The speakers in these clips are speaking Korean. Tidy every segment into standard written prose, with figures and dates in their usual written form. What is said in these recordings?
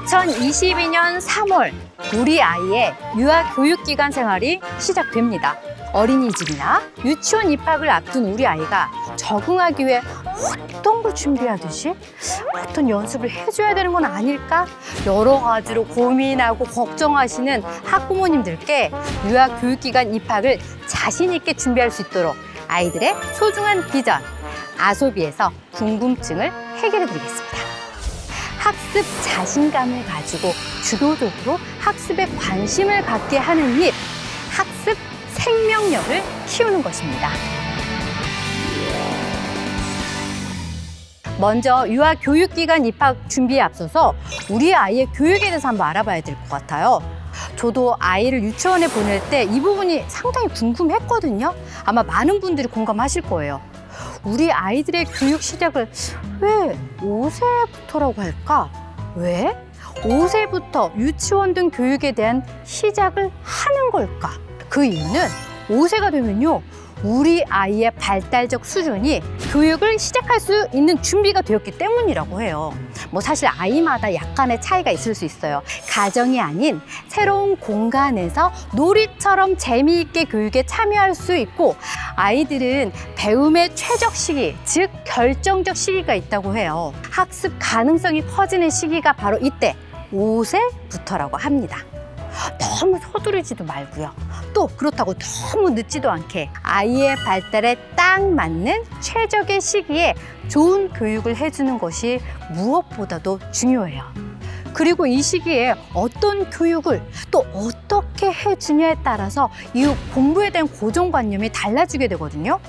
2022년 3월 우리 아이의 유아 교육기간 생활이 시작됩니다. 어린이집이나 유치원 입학을 앞둔 우리 아이가 적응하기 위해 어떤 걸 준비하듯이 어떤 연습을 해줘야 되는 건 아닐까? 여러 가지로 고민하고 걱정하시는 학부모님들께 유아 교육기간 입학을 자신 있게 준비할 수 있도록 아이들의 소중한 비전, 아소비에서 궁금증을 해결해 드리겠습니다. 학습 자신감을 가지고 주도적으로 학습에 관심을 갖게 하는 일, 학습 생명력을 키우는 것입니다. 먼저 유아 교육기간 입학 준비에 앞서서 우리 아이의 교육에 대해서 한번 알아봐야 될 것 같아요. 저도 아이를 유치원에 보낼 때 이 부분이 상당히 궁금했거든요. 아마 많은 분들이 공감하실 거예요. 우리 아이들의 교육 시작을 왜 5세부터라고 할까? 왜? 5세부터 유치원 등 교육에 대한 시작을 하는 걸까? 그 이유는 5세가 되면요, 우리 아이의 발달적 수준이 교육을 시작할 수 있는 준비가 되었기 때문이라고 해요. 사실 아이마다 약간의 차이가 있을 수 있어요. 가정이 아닌 새로운 공간에서 놀이처럼 재미있게 교육에 참여할 수 있고, 아이들은 배움의 최적 시기, 즉 결정적 시기가 있다고 해요. 학습 가능성이 커지는 시기가 바로 이때 5세부터라고 합니다. 너무 서두르지도 말고요. 또 그렇다고 너무 늦지도 않게 아이의 발달에 딱 맞는 최적의 시기에 좋은 교육을 해주는 것이 무엇보다도 중요해요. 그리고 이 시기에 어떤 교육을 또 어떻게 해주냐에 따라서 이후 공부에 대한 고정관념이 달라지게 되거든요.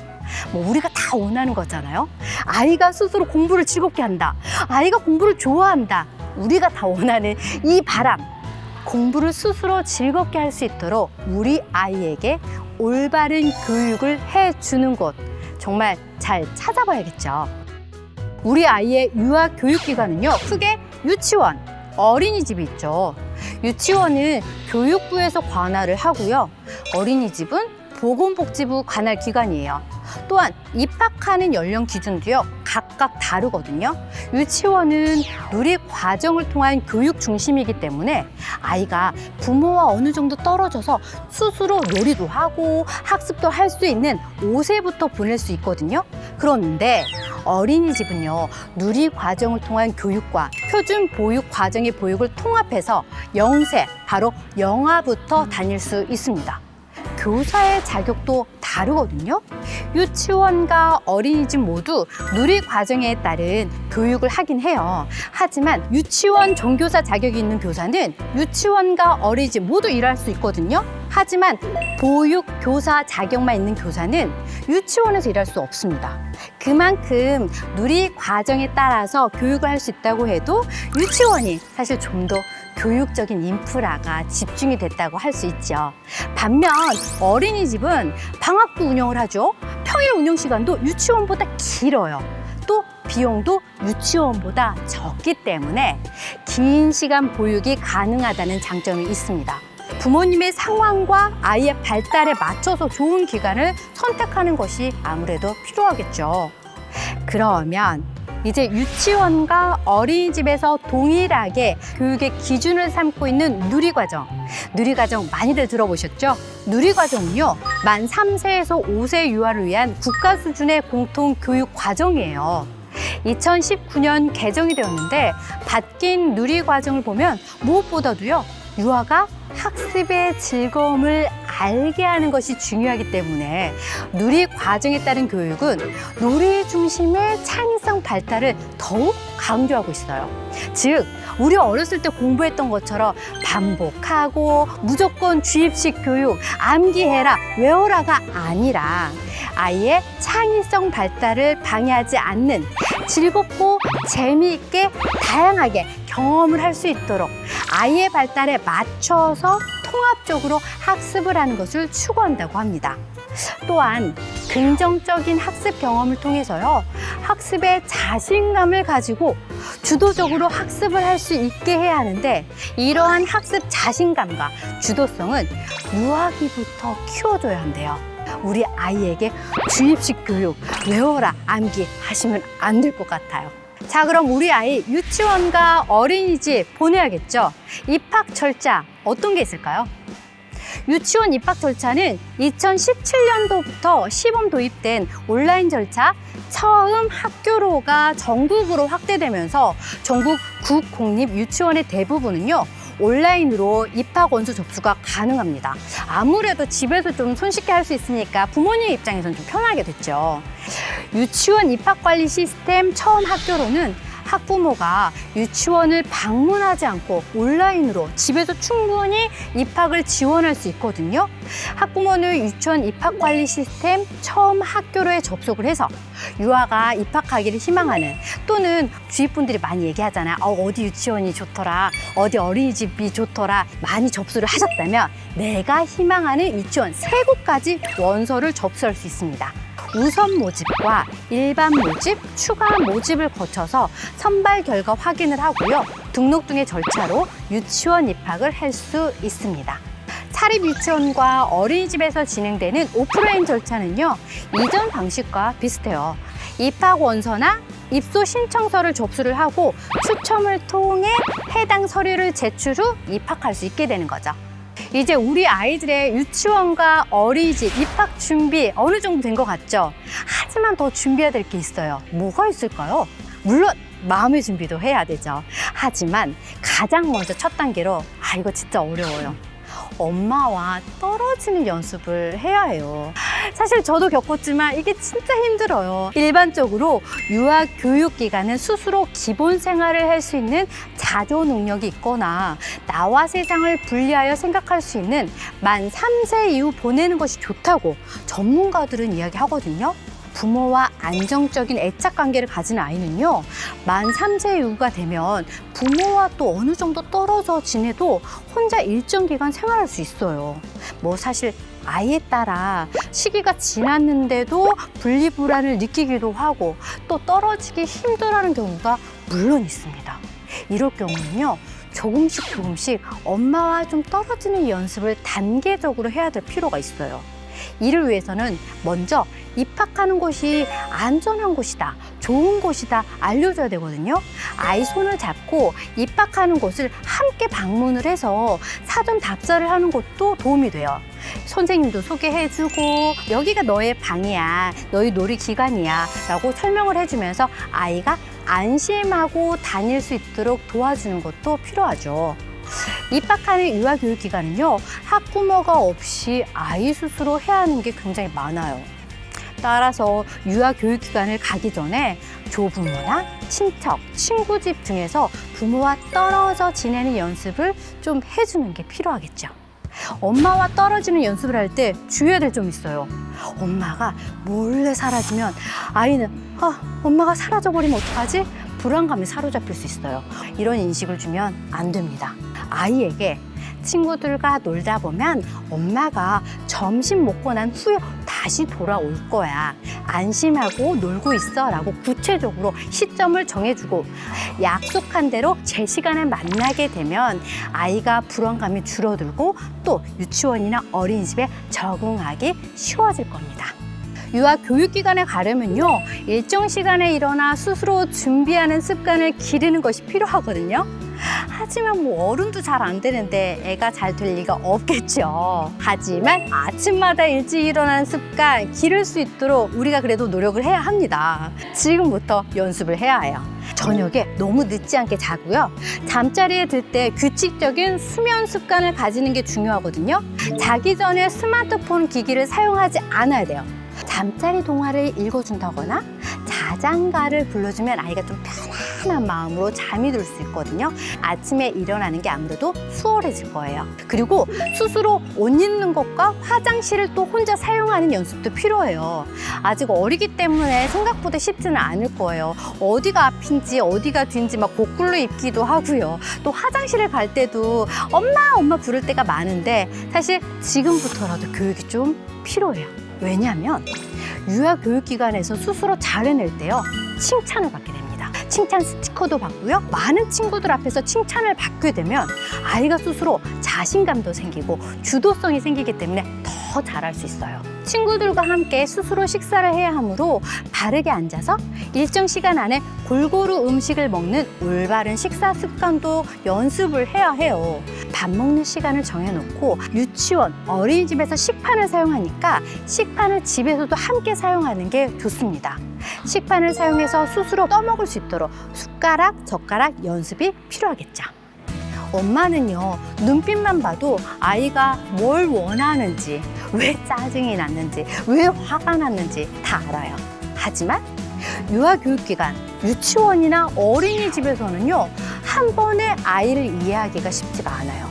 우리가 다 원하는 거잖아요. 아이가 스스로 공부를 즐겁게 한다. 아이가 공부를 좋아한다. 우리가 다 원하는 이 바람. 공부를 스스로 즐겁게 할 수 있도록 우리 아이에게 올바른 교육을 해주는 곳, 정말 잘 찾아봐야겠죠. 우리 아이의 유아 교육기관은요, 크게 유치원, 어린이집이 있죠. 유치원은 교육부에서 관할을 하고요. 어린이집은 보건복지부 관할 기관이에요. 또한 입학하는 연령 기준도요, 각각 다르거든요. 유치원은 누리 과정을 통한 교육 중심이기 때문에 아이가 부모와 어느 정도 떨어져서 스스로 놀이도 하고 학습도 할 수 있는 5세부터 보낼 수 있거든요. 그런데 어린이집은요, 누리 과정을 통한 교육과 표준 보육 과정의 보육을 통합해서 0세, 바로 영아부터 다닐 수 있습니다. 교사의 자격도 다르거든요. 유치원과 어린이집 모두 누리 과정에 따른 교육을 하긴 해요. 하지만 유치원 정교사 자격이 있는 교사는 유치원과 어린이집 모두 일할 수 있거든요. 하지만 보육 교사 자격만 있는 교사는 유치원에서 일할 수 없습니다. 그만큼 누리 과정에 따라서 교육을 할 수 있다고 해도 유치원이 사실 좀 더 교육적인 인프라가 집중이 됐다고 할 수 있죠. 반면 어린이집은 방학도 운영을 하죠. 평일 운영 시간도 유치원보다 길어요. 또 비용도 유치원보다 적기 때문에 긴 시간 보육이 가능하다는 장점이 있습니다. 부모님의 상황과 아이의 발달에 맞춰서 좋은 기간을 선택하는 것이 아무래도 필요하겠죠. 그러면 이제 유치원과 어린이집에서 동일하게 교육의 기준을 삼고 있는 누리과정. 누리과정 많이들 들어보셨죠? 누리과정은요, 만 3세에서 5세 유아를 위한 국가 수준의 공통 교육 과정이에요. 2019년 개정이 되었는데 바뀐 누리과정을 보면 무엇보다도요, 유아가 학습의 즐거움을 알게 하는 것이 중요하기 때문에 누리 과정에 따른 교육은 놀이 중심의 창의성 발달을 더욱 강조하고 있어요. 즉, 우리 어렸을 때 공부했던 것처럼 반복하고 무조건 주입식 교육, 암기해라, 외워라가 아니라 아이의 창의성 발달을 방해하지 않는 즐겁고 재미있게 다양하게 경험을 할 수 있도록 아이의 발달에 맞춰서 통합적으로 학습을 하는 것을 추구한다고 합니다. 또한 긍정적인 학습 경험을 통해서요, 학습에 자신감을 가지고 주도적으로 학습을 할 수 있게 해야 하는데, 이러한 학습 자신감과 주도성은 유아기부터 키워줘야 한대요. 우리 아이에게 주입식 교육, 외워라, 암기 하시면 안 될 것 같아요. 자, 그럼 우리 아이 유치원과 어린이집 보내야겠죠? 입학 절차 어떤 게 있을까요? 유치원 입학 절차는 2017년도부터 시범 도입된 온라인 절차 처음 학교로가 전국으로 확대되면서 전국 국공립 유치원의 대부분은요, 온라인으로 입학 원서 접수가 가능합니다. 아무래도 집에서 좀 손쉽게 할 수 있으니까 부모님 입장에서는 좀 편하게 됐죠. 유치원 입학 관리 시스템 처음 학교로는 학부모가 유치원을 방문하지 않고 온라인으로 집에서 충분히 입학을 지원할 수 있거든요. 학부모는 유치원 입학 관리 시스템 처음 학교로에 접속을 해서 유아가 입학하기를 희망하는, 또는 주위 분들이 많이 얘기하잖아요. 어디 유치원이 좋더라, 어디 어린이집이 좋더라, 많이 접수를 하셨다면 내가 희망하는 유치원 3곳까지 원서를 접수할 수 있습니다. 우선 모집과 일반 모집, 추가 모집을 거쳐서 선발 결과 확인을 하고요. 등록 등의 절차로 유치원 입학을 할 수 있습니다. 사립 유치원과 어린이집에서 진행되는 오프라인 절차는요, 이전 방식과 비슷해요. 입학 원서나 입소 신청서를 접수를 하고 추첨을 통해 해당 서류를 제출 후 입학할 수 있게 되는 거죠. 이제 우리 아이들의 유치원과 어린이집 입학 준비 어느 정도 된 것 같죠? 하지만 더 준비해야 될 게 있어요. 뭐가 있을까요? 물론 마음의 준비도 해야 되죠. 하지만 가장 먼저 첫 단계로, 이거 진짜 어려워요. 엄마와 떨어지는 연습을 해야 해요. 사실 저도 겪었지만 이게 진짜 힘들어요. 일반적으로 유아 교육기관은 스스로 기본 생활을 할 수 있는 자조 능력이 있거나 나와 세상을 분리하여 생각할 수 있는 만 3세 이후 보내는 것이 좋다고 전문가들은 이야기하거든요. 부모와 안정적인 애착 관계를 가진 아이는요, 만 3세 이후가 되면 부모와 또 어느 정도 떨어져 지내도 혼자 일정 기간 생활할 수 있어요. 사실 아이에 따라 시기가 지났는데도 분리불안을 느끼기도 하고 또 떨어지기 힘들어하는 경우가 물론 있습니다. 이럴 경우는요, 조금씩 엄마와 좀 떨어지는 연습을 단계적으로 해야 될 필요가 있어요. 이를 위해서는 먼저 입학하는 곳이 안전한 곳이다, 좋은 곳이다 알려줘야 되거든요. 아이 손을 잡고 입학하는 곳을 함께 방문을 해서 사전 답사를 하는 것도 도움이 돼요. 선생님도 소개해주고 여기가 너의 방이야, 너희 놀이 기간이야 라고 설명을 해주면서 아이가 안심하고 다닐 수 있도록 도와주는 것도 필요하죠. 입학하는 유아교육기관은요, 학부모가 없이 아이 스스로 해야 하는 게 굉장히 많아요. 따라서 유아교육기관을 가기 전에 조부모나 친척, 친구 집 등에서 부모와 떨어져 지내는 연습을 좀 해주는 게 필요하겠죠. 엄마와 떨어지는 연습을 할 때 주의해야 될 점이 있어요. 엄마가 몰래 사라지면 아이는 엄마가 사라져버리면 어떡하지? 불안감에 사로잡힐 수 있어요. 이런 인식을 주면 안 됩니다. 아이에게 친구들과 놀다 보면 엄마가 점심 먹고 난 후에 다시 돌아올 거야, 안심하고 놀고 있어 라고 구체적으로 시점을 정해주고 약속한 대로 제 시간에 만나게 되면 아이가 불안감이 줄어들고 또 유치원이나 어린이집에 적응하기 쉬워질 겁니다. 유아 교육기관에 가려면요, 일정 시간에 일어나 스스로 준비하는 습관을 기르는 것이 필요하거든요. 하지만 어른도 잘 안 되는데 애가 잘 될 리가 없겠죠. 하지만 아침마다 일찍 일어나는 습관 기를 수 있도록 우리가 그래도 노력을 해야 합니다. 지금부터 연습을 해야 해요. 저녁에 너무 늦지 않게 자고요. 잠자리에 들 때 규칙적인 수면 습관을 가지는 게 중요하거든요. 자기 전에 스마트폰 기기를 사용하지 않아야 돼요. 잠자리 동화를 읽어준다거나 자장가를 불러주면 아이가 좀 편안한 마음으로 잠이 들 수 있거든요. 아침에 일어나는 게 아무래도 수월해질 거예요. 그리고 스스로 옷 입는 것과 화장실을 또 혼자 사용하는 연습도 필요해요. 아직 어리기 때문에 생각보다 쉽지는 않을 거예요. 어디가 앞인지 어디가 뒤인지 막 거꾸로 입기도 하고요. 또 화장실을 갈 때도 엄마 부를 때가 많은데 사실 지금부터라도 교육이 좀 필요해요. 왜냐하면 유아교육기관에서 스스로 잘 해낼 때요, 칭찬을 받게 됩니다. 칭찬 스티커도 받고요. 많은 친구들 앞에서 칭찬을 받게 되면 아이가 스스로 자신감도 생기고 주도성이 생기기 때문에 더 더 잘할 수 있어요. 친구들과 함께 스스로 식사를 해야 하므로 바르게 앉아서 일정 시간 안에 골고루 음식을 먹는 올바른 식사 습관도 연습을 해야 해요. 밥 먹는 시간을 정해놓고 유치원, 어린이집에서 식판을 사용하니까 식판을 집에서도 함께 사용하는 게 좋습니다. 식판을 사용해서 스스로 떠먹을 수 있도록 숟가락, 젓가락 연습이 필요하겠죠. 엄마는요, 눈빛만 봐도 아이가 뭘 원하는지, 왜 짜증이 났는지, 왜 화가 났는지 다 알아요. 하지만 유아교육기관, 유치원이나 어린이집에서는요, 한 번에 아이를 이해하기가 쉽지가 않아요.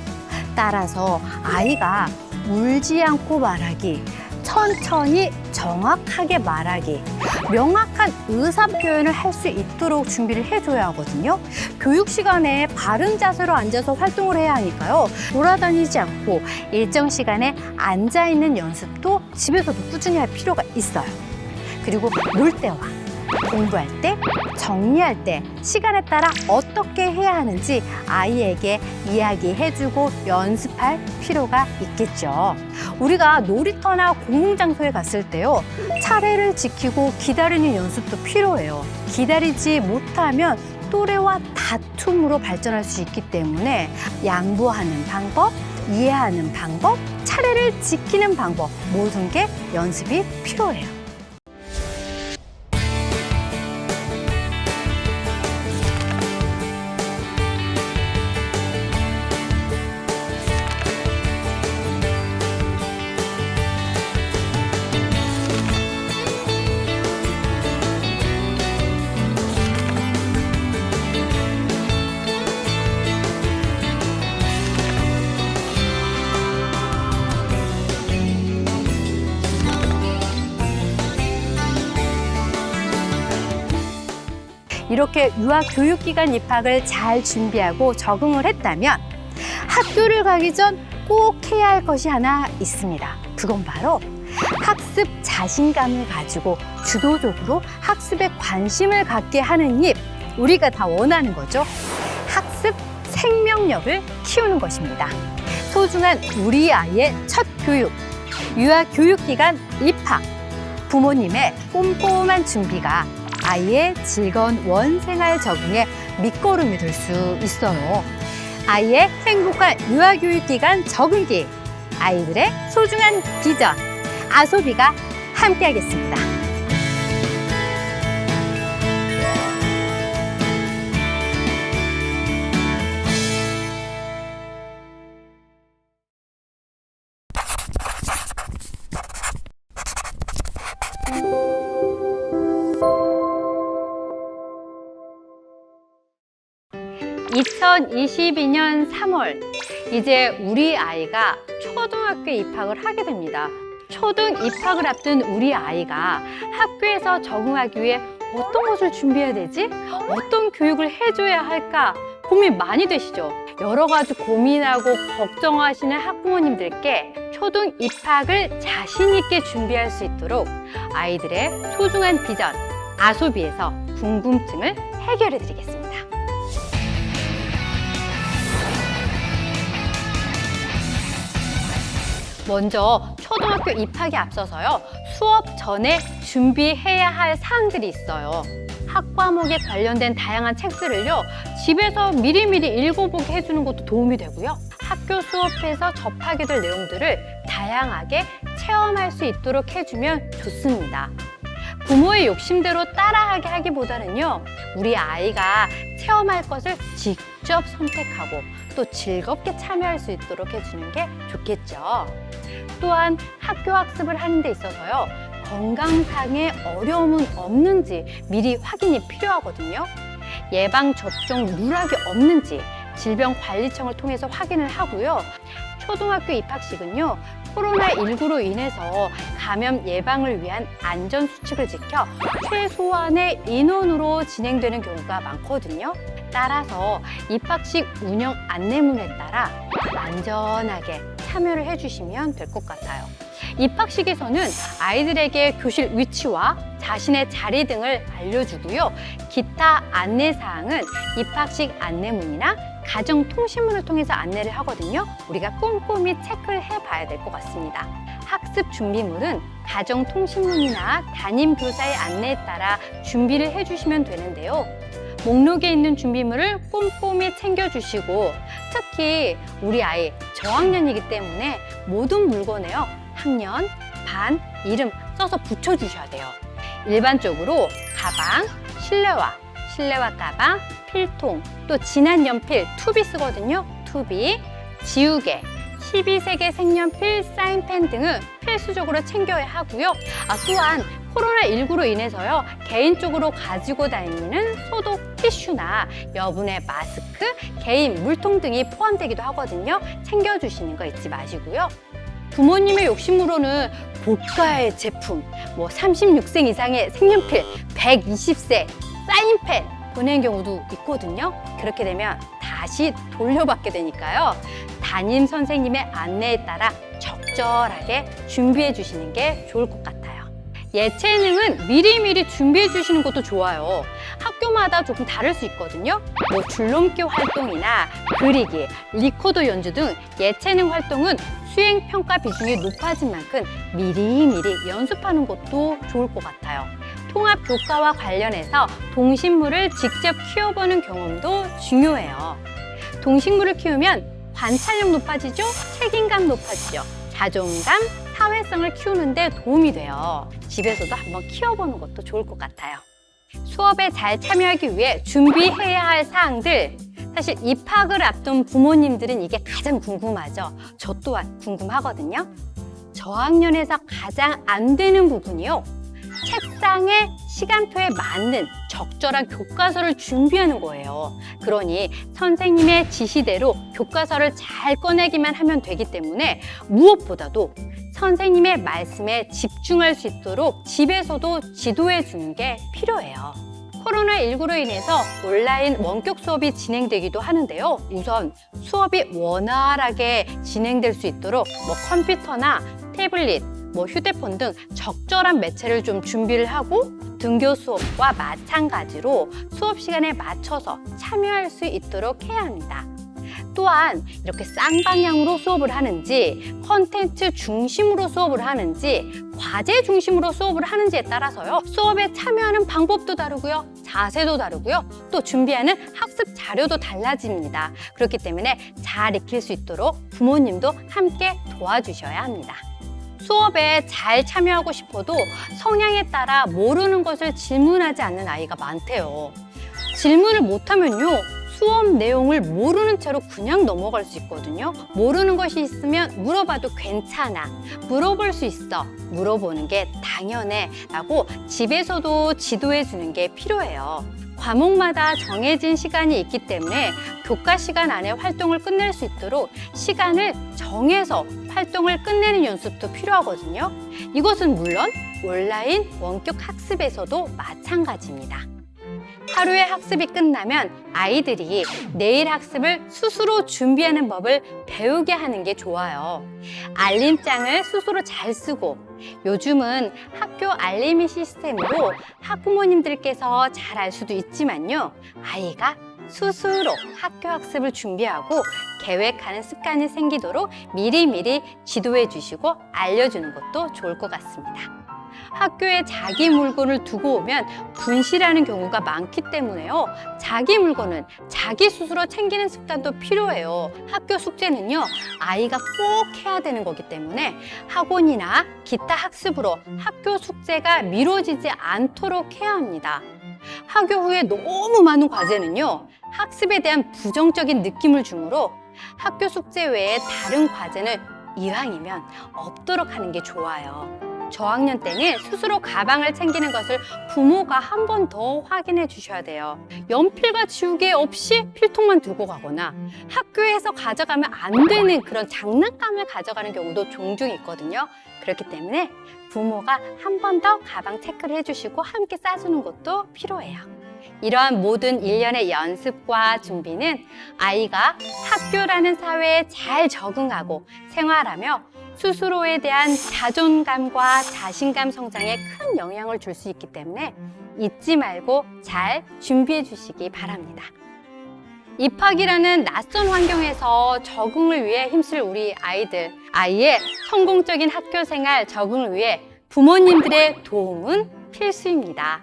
따라서 아이가 울지 않고 말하기, 천천히 정확하게 말하기, 명확한 의사 표현을 할 수 있도록 준비를 해줘야 하거든요. 교육 시간에 바른 자세로 앉아서 활동을 해야 하니까요. 돌아다니지 않고 일정 시간에 앉아 있는 연습도 집에서도 꾸준히 할 필요가 있어요. 그리고 놀 때와 공부할 때, 정리할 때 시간에 따라 어떻게 해야 하는지 아이에게 이야기해주고 연습할 필요가 있겠죠. 우리가 놀이터나 공공장소에 갔을 때요, 차례를 지키고 기다리는 연습도 필요해요. 기다리지 못하면 또래와 다툼으로 발전할 수 있기 때문에 양보하는 방법, 이해하는 방법, 차례를 지키는 방법 모든 게 연습이 필요해요. 이렇게 유아교육기관 입학을 잘 준비하고 적응을 했다면 학교를 가기 전 꼭 해야 할 것이 하나 있습니다. 그건 바로 학습 자신감을 가지고 주도적으로 학습에 관심을 갖게 하는 일, 우리가 다 원하는 거죠. 학습 생명력을 키우는 것입니다. 소중한 우리 아이의 첫 교육, 유아교육기관 입학, 부모님의 꼼꼼한 준비가 아이의 즐거운 원생활 적응에 밑거름이 될 수 있어요. 아이의 행복한 유아교육기관 적응기, 아이들의 소중한 비전, 아소비가 함께하겠습니다. (2022년 3월) 이제 우리 아이가 초등학교에 입학을 하게 됩니다. 초등 입학을 앞둔 우리 아이가 학교에서 적응하기 위해 어떤 것을 준비해야 되지? 어떤 교육을 해줘야 할까? 고민 많이 되시죠? 여러 가지 고민하고 걱정하시는 학부모님들께 초등 입학을 자신 있게 준비할 수 있도록 아이들의 소중한 비전, 아소비에서 궁금증을 해결해 드리겠습니다. 먼저 초등학교 입학에 앞서서요, 수업 전에 준비해야 할 사항들이 있어요. 학 과목에 관련된 다양한 책들을요, 집에서 미리미리 읽어보게 해주는 것도 도움이 되고요. 학교 수업에서 접하게 될 내용들을 다양하게 체험할 수 있도록 해주면 좋습니다. 부모의 욕심대로 따라하게 하기보다는요, 우리 아이가 체험할 것을 직접 선택하고 또 즐겁게 참여할 수 있도록 해주는 게 좋겠죠. 또한 학교 학습을 하는 데 있어서요, 건강상의 어려움은 없는지 미리 확인이 필요하거든요. 예방접종 누락이 없는지 질병관리청을 통해서 확인을 하고요. 초등학교 입학식은요, 코로나19로 인해서 감염 예방을 위한 안전수칙을 지켜 최소한의 인원으로 진행되는 경우가 많거든요. 따라서 입학식 운영 안내문에 따라 안전하게 참여를 해주시면 될 것 같아요. 입학식에서는 아이들에게 교실 위치와 자신의 자리 등을 알려주고요. 기타 안내사항은 입학식 안내문이나 가정통신문을 통해서 안내를 하거든요. 우리가 꼼꼼히 체크를 해봐야 될 것 같습니다. 학습 준비물은 가정통신문이나 담임교사의 안내에 따라 준비를 해주시면 되는데요. 목록에 있는 준비물을 꼼꼼히 챙겨주시고, 특히 우리 아이 저학년이기 때문에 모든 물건에요, 학년, 반, 이름 써서 붙여주셔야 돼요. 일반적으로 가방, 실내화 가방, 필통, 또 진한 연필, 투비 쓰거든요. 투비, 지우개, 12색의 색연필, 사인펜 등을 필수적으로 챙겨야 하고요. 또한 코로나19로 인해서요, 개인적으로 가지고 다니는 소독 티슈나 여분의 마스크, 개인 물통 등이 포함되기도 하거든요. 챙겨주시는 거 잊지 마시고요. 부모님의 욕심으로는 고가의 제품, 36색 이상의 색연필, 120색 사인펜 보낸 경우도 있거든요. 그렇게 되면 다시 돌려받게 되니까요. 담임 선생님의 안내에 따라 적절하게 준비해 주시는 게 좋을 것 같아요. 예체능은 미리미리 준비해 주시는 것도 좋아요. 학교마다 조금 다를 수 있거든요. 줄넘기 활동이나 그리기, 리코더 연주 등 예체능 활동은 수행 평가 비중이 높아진 만큼 미리미리 연습하는 것도 좋을 것 같아요. 통합 교과와 관련해서 동식물을 직접 키워보는 경험도 중요해요. 동식물을 키우면 관찰력 높아지죠? 책임감 높아지죠? 자존감, 사회성을 키우는 데 도움이 돼요. 집에서도 한번 키워보는 것도 좋을 것 같아요. 수업에 잘 참여하기 위해 준비해야 할 사항들, 사실 입학을 앞둔 부모님들은 이게 가장 궁금하죠. 저 또한 궁금하거든요. 저학년에서 가장 안 되는 부분이요, 책상에 시간표에 맞는 적절한 교과서를 준비하는 거예요. 그러니 선생님의 지시대로 교과서를 잘 꺼내기만 하면 되기 때문에 무엇보다도 선생님의 말씀에 집중할 수 있도록 집에서도 지도해 주는 게 필요해요. 코로나19로 인해서 온라인 원격 수업이 진행되기도 하는데요. 우선 수업이 원활하게 진행될 수 있도록 컴퓨터나 태블릿, 휴대폰 등 적절한 매체를 좀 준비를 하고, 등교 수업과 마찬가지로 수업 시간에 맞춰서 참여할 수 있도록 해야 합니다. 또한 이렇게 쌍방향으로 수업을 하는지, 컨텐츠 중심으로 수업을 하는지, 과제 중심으로 수업을 하는지에 따라서요, 수업에 참여하는 방법도 다르고요, 자세도 다르고요, 또 준비하는 학습 자료도 달라집니다. 그렇기 때문에 잘 익힐 수 있도록 부모님도 함께 도와주셔야 합니다. 수업에 잘 참여하고 싶어도 성향에 따라 모르는 것을 질문하지 않는 아이가 많대요. 질문을 못하면요, 수업 내용을 모르는 채로 그냥 넘어갈 수 있거든요. 모르는 것이 있으면 물어봐도 괜찮아, 물어볼 수 있어, 물어보는 게 당연해 라고 집에서도 지도해 주는 게 필요해요. 과목마다 정해진 시간이 있기 때문에 교과 시간 안에 활동을 끝낼 수 있도록 시간을 정해서 활동을 끝내는 연습도 필요하거든요. 이것은 물론 온라인 원격 학습에서도 마찬가지입니다. 하루의 학습이 끝나면 아이들이 내일 학습을 스스로 준비하는 법을 배우게 하는 게 좋아요. 알림장을 스스로 잘 쓰고, 요즘은 학교 알림이 시스템으로 학부모님들께서 잘 알 수도 있지만요, 아이가 스스로 학교 학습을 준비하고 계획하는 습관이 생기도록 미리미리 지도해 주시고 알려주는 것도 좋을 것 같습니다. 학교에 자기 물건을 두고 오면 분실하는 경우가 많기 때문에요, 자기 물건은 자기 스스로 챙기는 습관도 필요해요. 학교 숙제는요, 아이가 꼭 해야 되는 거기 때문에 학원이나 기타 학습으로 학교 숙제가 미뤄지지 않도록 해야 합니다. 학교 후에 너무 많은 과제는요, 학습에 대한 부정적인 느낌을 주므로 학교 숙제 외에 다른 과제는 이왕이면 없도록 하는 게 좋아요. 저학년 때는 스스로 가방을 챙기는 것을 부모가 한 번 더 확인해 주셔야 돼요. 연필과 지우개 없이 필통만 들고 가거나 학교에서 가져가면 안 되는 그런 장난감을 가져가는 경우도 종종 있거든요. 그렇기 때문에 부모가 한 번 더 가방 체크를 해주시고 함께 싸주는 것도 필요해요. 이러한 모든 일련의 연습과 준비는 아이가 학교라는 사회에 잘 적응하고 생활하며 스스로에 대한 자존감과 자신감 성장에 큰 영향을 줄 수 있기 때문에 잊지 말고 잘 준비해 주시기 바랍니다. 입학이라는 낯선 환경에서 적응을 위해 힘쓸 우리 아이들. 아이의 성공적인 학교 생활 적응을 위해 부모님들의 도움은 필수입니다.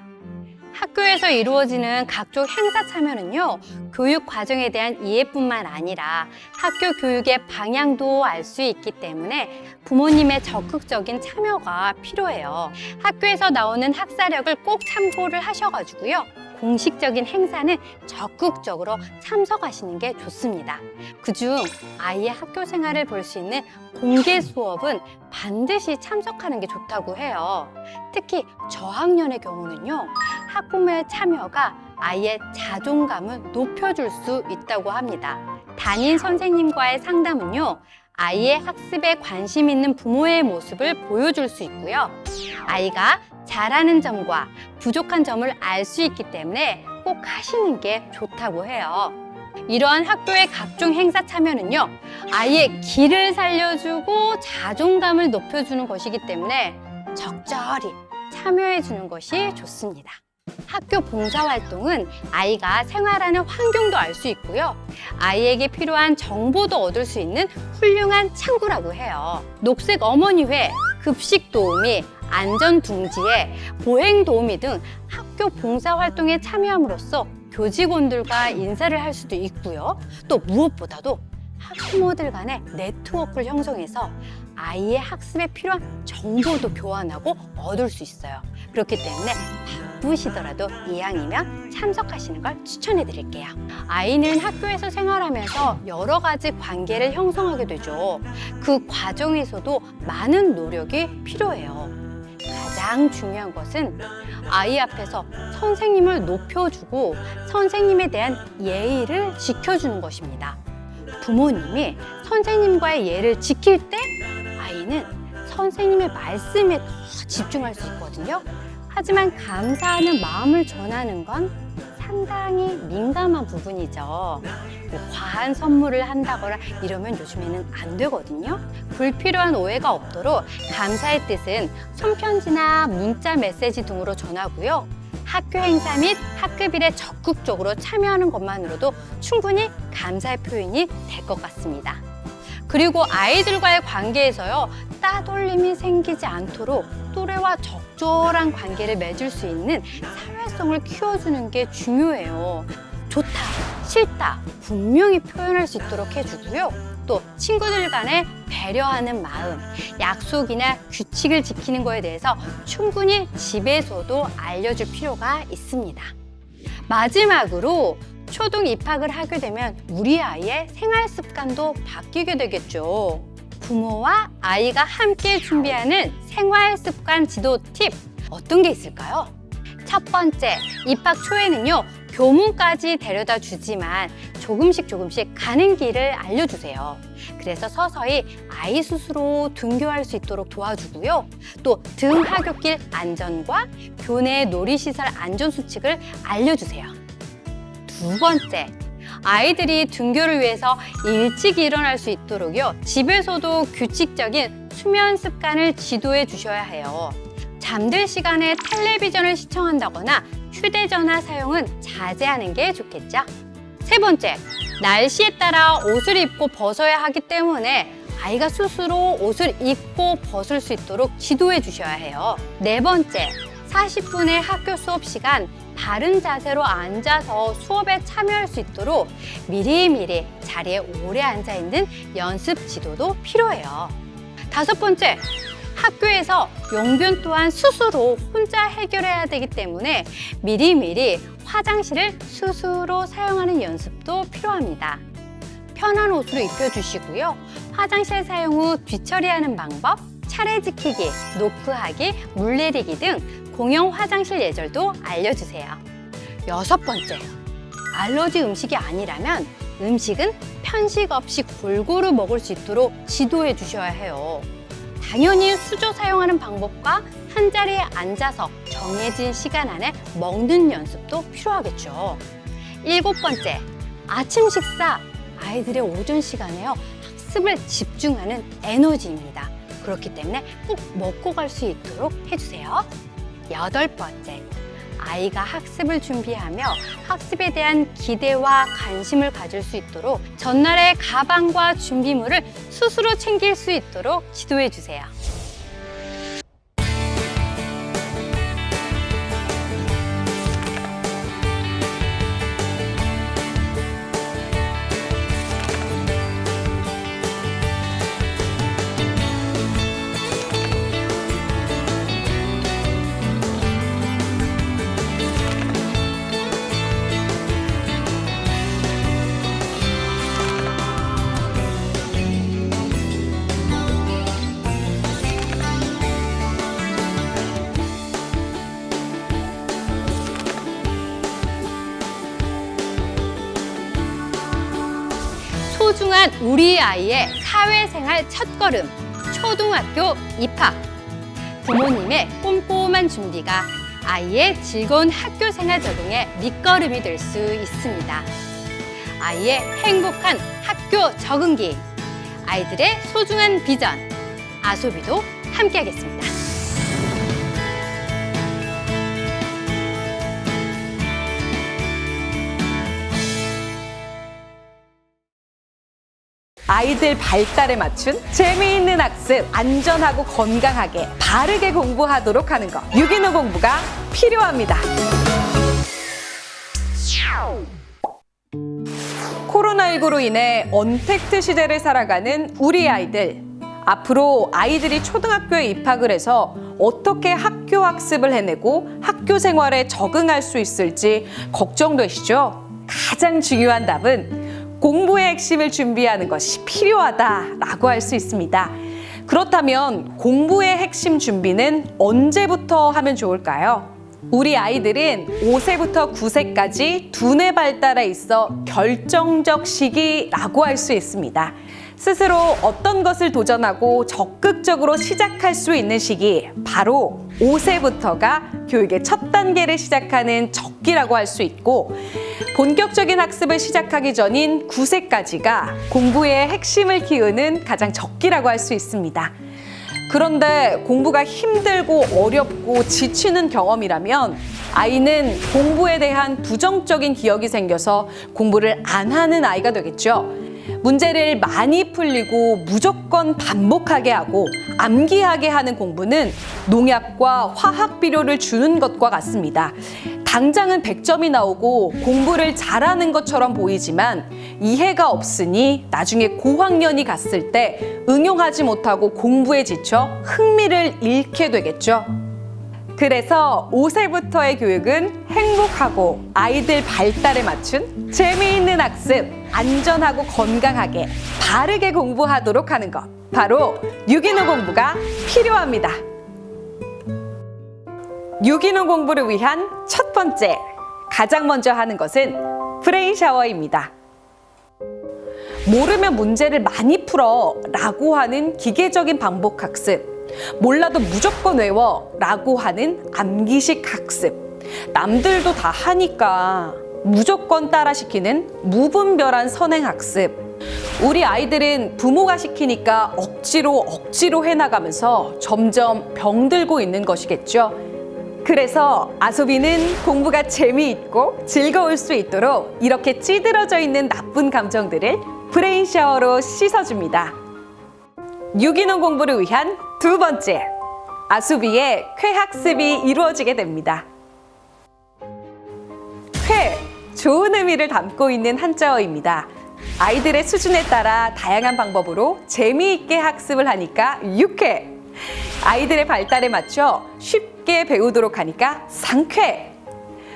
학교에서 이루어지는 각종 행사 참여는요, 교육 과정에 대한 이해뿐만 아니라 학교 교육의 방향도 알 수 있기 때문에 부모님의 적극적인 참여가 필요해요. 학교에서 나오는 학사력을 꼭 참고를 하셔가지고요, 공식적인 행사는 적극적으로 참석하시는 게 좋습니다. 그중 아이의 학교 생활을 볼 수 있는 공개 수업은 반드시 참석하는 게 좋다고 해요. 특히 저학년의 경우는요, 학부모의 참여가 아이의 자존감을 높여줄 수 있다고 합니다. 담임 선생님과의 상담은요, 아이의 학습에 관심 있는 부모의 모습을 보여줄 수 있고요, 아이가 잘하는 점과 부족한 점을 알 수 있기 때문에 꼭 하시는 게 좋다고 해요. 이러한 학교의 각종 행사 참여는요, 아이의 기를 살려주고 자존감을 높여주는 것이기 때문에 적절히 참여해 주는 것이 좋습니다. 학교 봉사활동은 아이가 생활하는 환경도 알 수 있고요, 아이에게 필요한 정보도 얻을 수 있는 훌륭한 창구라고 해요. 녹색 어머니회, 급식 도우미, 안전둥지에 보행 도우미 등 학교 봉사활동에 참여함으로써 교직원들과 인사를 할 수도 있고요, 또 무엇보다도 학부모들 간의 네트워크를 형성해서 아이의 학습에 필요한 정보도 교환하고 얻을 수 있어요. 그렇기 때문에 바쁘시더라도 이왕이면 참석하시는 걸 추천해 드릴게요. 아이는 학교에서 생활하면서 여러 가지 관계를 형성하게 되죠. 그 과정에서도 많은 노력이 필요해요. 가장 중요한 것은 아이 앞에서 선생님을 높여주고 선생님에 대한 예의를 지켜주는 것입니다. 부모님이 선생님과의 예를 지킬 때 아이는 선생님의 말씀에 더 집중할 수 있거든요. 하지만 감사하는 마음을 전하는 건 상당히 민감한 부분이죠. 과한 선물을 한다거나 이러면 요즘에는 안 되거든요. 불필요한 오해가 없도록 감사의 뜻은 손편지나 문자 메시지 등으로 전하고요, 학교 행사 및 학급 일에 적극적으로 참여하는 것만으로도 충분히 감사의 표현이 될 것 같습니다. 그리고 아이들과의 관계에서요, 따돌림이 생기지 않도록 또래와 적절한 관계를 맺을 수 있는 사회성을 키워주는 게 중요해요. 좋다, 싫다 분명히 표현할 수 있도록 해주고요, 또 친구들 간에 배려하는 마음, 약속이나 규칙을 지키는 거에 대해서 충분히 집에서도 알려줄 필요가 있습니다. 마지막으로 초등 입학을 하게 되면 우리 아이의 생활 습관도 바뀌게 되겠죠. 부모와 아이가 함께 준비하는 생활 습관 지도 팁, 어떤 게 있을까요? 첫 번째, 입학 초에는요, 교문까지 데려다 주지만 조금씩 가는 길을 알려주세요. 그래서 서서히 아이 스스로 등교할 수 있도록 도와주고요, 또 등하굣길 안전과 교내 놀이시설 안전수칙을 알려주세요. 두 번째, 아이들이 등교를 위해서 일찍 일어날 수 있도록요, 집에서도 규칙적인 수면 습관을 지도해 주셔야 해요. 잠들 시간에 텔레비전을 시청한다거나 휴대전화 사용은 자제하는 게 좋겠죠. 세 번째, 날씨에 따라 옷을 입고 벗어야 하기 때문에 아이가 스스로 옷을 입고 벗을 수 있도록 지도해 주셔야 해요. 네 번째, 40분의 학교 수업 시간 바른 자세로 앉아서 수업에 참여할 수 있도록 미리미리 자리에 오래 앉아 있는 연습 지도도 필요해요. 다섯 번째, 학교에서 용변 또한 스스로 혼자 해결해야 되기 때문에 미리미리 화장실을 스스로 사용하는 연습도 필요합니다. 편한 옷으로 입혀주시고요, 화장실 사용 후 뒤처리하는 방법, 차례 지키기, 노크하기, 물 내리기 등 공용 화장실 예절도 알려주세요. 여섯 번째, 알러지 음식이 아니라면 음식은 편식 없이 골고루 먹을 수 있도록 지도해 주셔야 해요. 당연히 수저 사용하는 방법과 한 자리에 앉아서 정해진 시간 안에 먹는 연습도 필요하겠죠. 일곱 번째, 아침 식사, 아이들의 오전 시간에요, 학습을 집중하는 에너지입니다. 그렇기 때문에 꼭 먹고 갈 수 있도록 해주세요. 여덟 번째, 아이가 학습을 준비하며 학습에 대한 기대와 관심을 가질 수 있도록 전날의 가방과 준비물을 스스로 챙길 수 있도록 지도해 주세요. 소중한 우리 아이의 사회생활 첫걸음, 초등학교 입학. 부모님의 꼼꼼한 준비가 아이의 즐거운 학교생활 적응의 밑거름이 될 수 있습니다. 아이의 행복한 학교 적응기, 아이들의 소중한 비전, 아소비도 함께하겠습니다. 아이들 발달에 맞춘 재미있는 학습, 안전하고 건강하게 바르게 공부하도록 하는 것. 유기농 공부가 필요합니다. 코로나19로 인해 언택트 시대를 살아가는 우리 아이들. 앞으로 아이들이 초등학교에 입학을 해서 어떻게 학교 학습을 해내고 학교 생활에 적응할 수 있을지 걱정되시죠? 가장 중요한 답은 공부의 핵심을 준비하는 것이 필요하다라고 할 수 있습니다. 그렇다면 공부의 핵심 준비는 언제부터 하면 좋을까요? 우리 아이들은 5세부터 9세까지 두뇌 발달에 있어 결정적 시기라고 할 수 있습니다. 스스로 어떤 것을 도전하고 적극적으로 시작할 수 있는 시기, 바로 5세부터가 교육의 첫 단계를 시작하는 적기라고 할 수 있고, 본격적인 학습을 시작하기 전인 9세까지가 공부의 핵심을 키우는 가장 적기라고 할 수 있습니다. 그런데 공부가 힘들고 어렵고 지치는 경험이라면 아이는 공부에 대한 부정적인 기억이 생겨서 공부를 안 하는 아이가 되겠죠. 문제를 많이 풀리고 무조건 반복하게 하고 암기하게 하는 공부는 농약과 화학 비료를 주는 것과 같습니다. 당장은 100점이 나오고 공부를 잘하는 것처럼 보이지만 이해가 없으니 나중에 고학년이 갔을 때 응용하지 못하고 공부에 지쳐 흥미를 잃게 되겠죠. 그래서 5세부터의 교육은 행복하고 아이들 발달에 맞춘 재미있는 학습, 안전하고 건강하게 바르게 공부하도록 하는 것, 바로 유기농 공부가 필요합니다. 유기농 공부를 위한 첫 번째, 가장 먼저 하는 것은 브레인 샤워입니다. 모르면 문제를 많이 풀어 라고 하는 기계적인 반복 학습, 몰라도 무조건 외워 라고 하는 암기식 학습, 남들도 다 하니까 무조건 따라시키는 무분별한 선행 학습. 우리 아이들은 부모가 시키니까 억지로 해나가면서 점점 병들고 있는 것이겠죠. 그래서 아소비는 공부가 재미있고 즐거울 수 있도록 이렇게 찌들어져 있는 나쁜 감정들을 브레인 샤워로 씻어줍니다. 유기농 공부를 위한 두 번째, 아소비의 쾌학습이 이루어지게 됩니다. 쾌, 좋은 의미를 담고 있는 한자어입니다. 아이들의 수준에 따라 다양한 방법으로 재미있게 학습을 하니까 유쾌, 아이들의 발달에 맞춰 쉽게 배우도록 하니까 상쾌,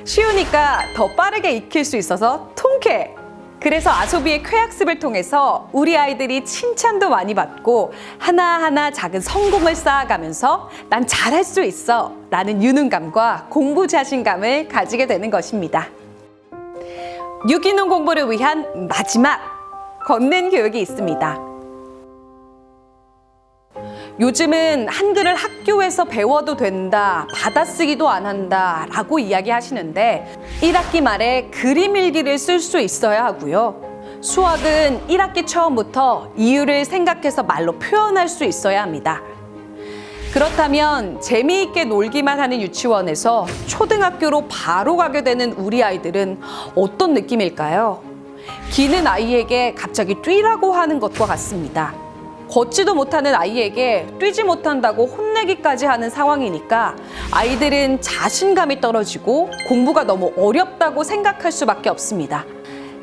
쉬우니까 더 빠르게 익힐 수 있어서 통쾌. 그래서 아소비의 쾌학습을 통해서 우리 아이들이 칭찬도 많이 받고 하나하나 작은 성공을 쌓아가면서 난 잘할 수 있어 라는 유능감과 공부 자신감을 가지게 되는 것입니다. 유기농 공부를 위한 마지막, 걷는 교육이 있습니다. 요즘은 한글을 학교에서 배워도 된다, 받아쓰기도 안 한다 라고 이야기하시는데 1학기 말에 그림 일기를 쓸 수 있어야 하고요. 수학은 1학기 처음부터 이유를 생각해서 말로 표현할 수 있어야 합니다. 그렇다면 재미있게 놀기만 하는 유치원에서 초등학교로 바로 가게 되는 우리 아이들은 어떤 느낌일까요? 기는 아이에게 갑자기 뛰라고 하는 것과 같습니다. 걷지도 못하는 아이에게 뛰지 못한다고 혼내기까지 하는 상황이니까 아이들은 자신감이 떨어지고 공부가 너무 어렵다고 생각할 수밖에 없습니다.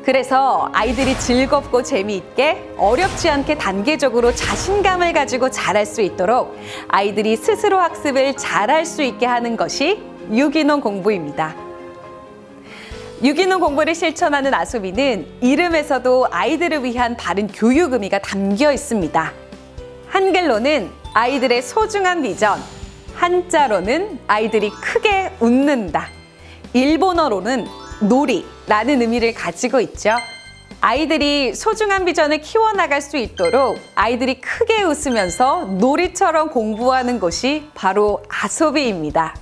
그래서 아이들이 즐겁고 재미있게 어렵지 않게 단계적으로 자신감을 가지고 잘할 수 있도록 아이들이 스스로 학습을 잘할 수 있게 하는 것이 유기농 공부입니다. 유기농 공부를 실천하는 아소비는 이름에서도 아이들을 위한 바른 교육 의미가 담겨 있습니다. 한글로는 아이들의 소중한 비전, 한자로는 아이들이 크게 웃는다, 일본어로는 놀이라는 의미를 가지고 있죠. 아이들이 소중한 비전을 키워나갈 수 있도록 아이들이 크게 웃으면서 놀이처럼 공부하는 것이 바로 아소비입니다.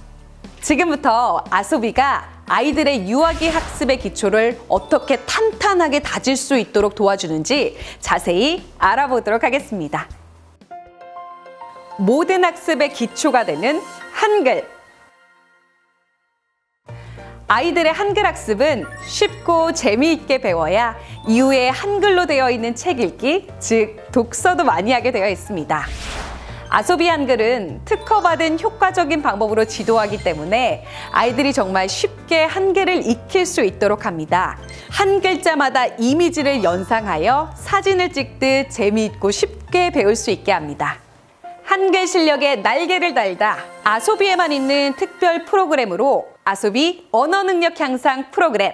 지금부터 아소비가 아이들의 유아기 학습의 기초를 어떻게 탄탄하게 다질 수 있도록 도와주는지 자세히 알아보도록 하겠습니다. 모든 학습의 기초가 되는 한글. 아이들의 한글 학습은 쉽고 재미있게 배워야 이후에 한글로 되어 있는 책 읽기, 즉 독서도 많이 하게 되어 있습니다. 아소비 한글은 특허받은 효과적인 방법으로 지도하기 때문에 아이들이 정말 쉽게 한글을 익힐 수 있도록 합니다. 한 글자마다 이미지를 연상하여 사진을 찍듯 재미있고 쉽게 배울 수 있게 합니다. 한글 실력에 날개를 달다 아소비에만 있는 특별 프로그램으로 아소비 언어 능력 향상 프로그램.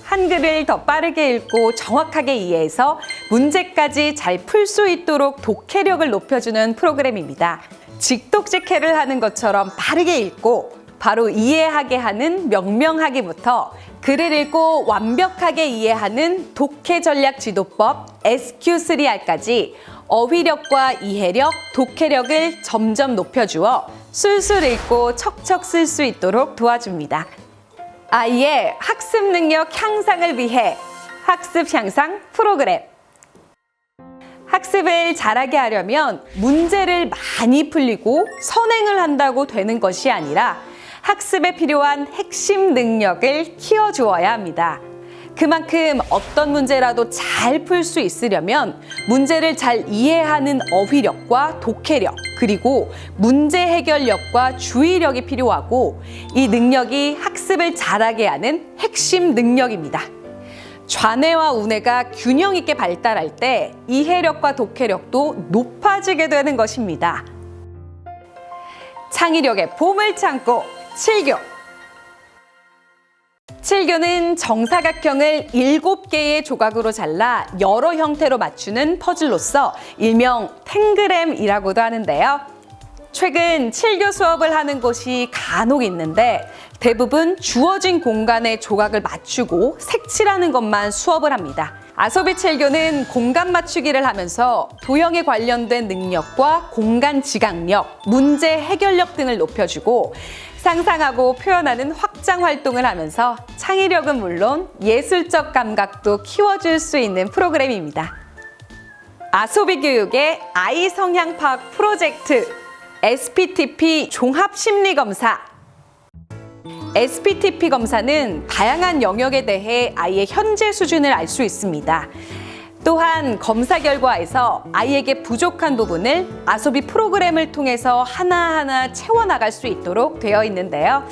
한글을 더 빠르게 읽고 정확하게 이해해서 문제까지 잘 풀 수 있도록 독해력을 높여주는 프로그램입니다. 직독직해를 하는 것처럼 빠르게 읽고 바로 이해하게 하는 명명하기부터 글을 읽고 완벽하게 이해하는 독해 전략 지도법 SQ3R까지 어휘력과 이해력, 독해력을 점점 높여주어 술술 읽고 척척 쓸 수 있도록 도와줍니다. 아이의 학습 능력 향상을 위해 학습 향상 프로그램. 학습을 잘하게 하려면 문제를 많이 풀리고 선행을 한다고 되는 것이 아니라 학습에 필요한 핵심 능력을 키워주어야 합니다. 그만큼 어떤 문제라도 잘 풀 수 있으려면 문제를 잘 이해하는 어휘력과 독해력, 그리고 문제 해결력과 주의력이 필요하고 이 능력이 학습을 잘하게 하는 핵심 능력입니다. 좌뇌와 우뇌가 균형 있게 발달할 때 이해력과 독해력도 높아지게 되는 것입니다. 창의력의 봄을 참고 7교. 7교는 정사각형을 7개의 조각으로 잘라 여러 형태로 맞추는 퍼즐로서 일명 탱그램이라고도 하는데요. 최근 7교 수업을 하는 곳이 간혹 있는데 대부분 주어진 공간에 조각을 맞추고 색칠하는 것만 수업을 합니다. 아소비 7교는 공간 맞추기를 하면서 도형에 관련된 능력과 공간 지각력, 문제 해결력 등을 높여주고 상상하고 표현하는 확장 활동을 하면서 창의력은 물론 예술적 감각도 키워줄 수 있는 프로그램입니다. 아소비 교육의 아이 성향 파악 프로젝트 SPTP 종합심리검사. SPTP 검사는 다양한 영역에 대해 아이의 현재 수준을 알 수 있습니다. 또한 검사 결과에서 아이에게 부족한 부분을 아소비 프로그램을 통해서 하나하나 채워나갈 수 있도록 되어 있는데요.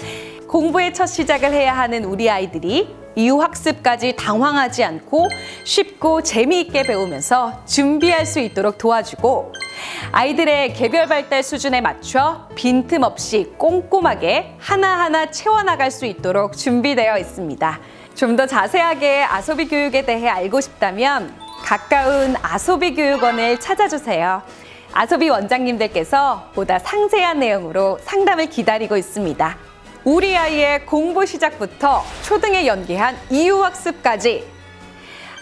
공부의 첫 시작을 해야 하는 우리 아이들이 이후 학습까지 당황하지 않고 쉽고 재미있게 배우면서 준비할 수 있도록 도와주고 아이들의 개별 발달 수준에 맞춰 빈틈없이 꼼꼼하게 하나하나 채워나갈 수 있도록 준비되어 있습니다. 좀 더 자세하게 아소비 교육에 대해 알고 싶다면 가까운 아소비 교육원을 찾아주세요. 아소비 원장님들께서 보다 상세한 내용으로 상담을 기다리고 있습니다. 우리 아이의 공부 시작부터 초등에 연계한 이후 학습까지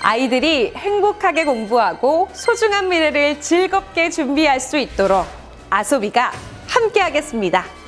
아이들이 행복하게 공부하고 소중한 미래를 즐겁게 준비할 수 있도록 아소비가 함께하겠습니다.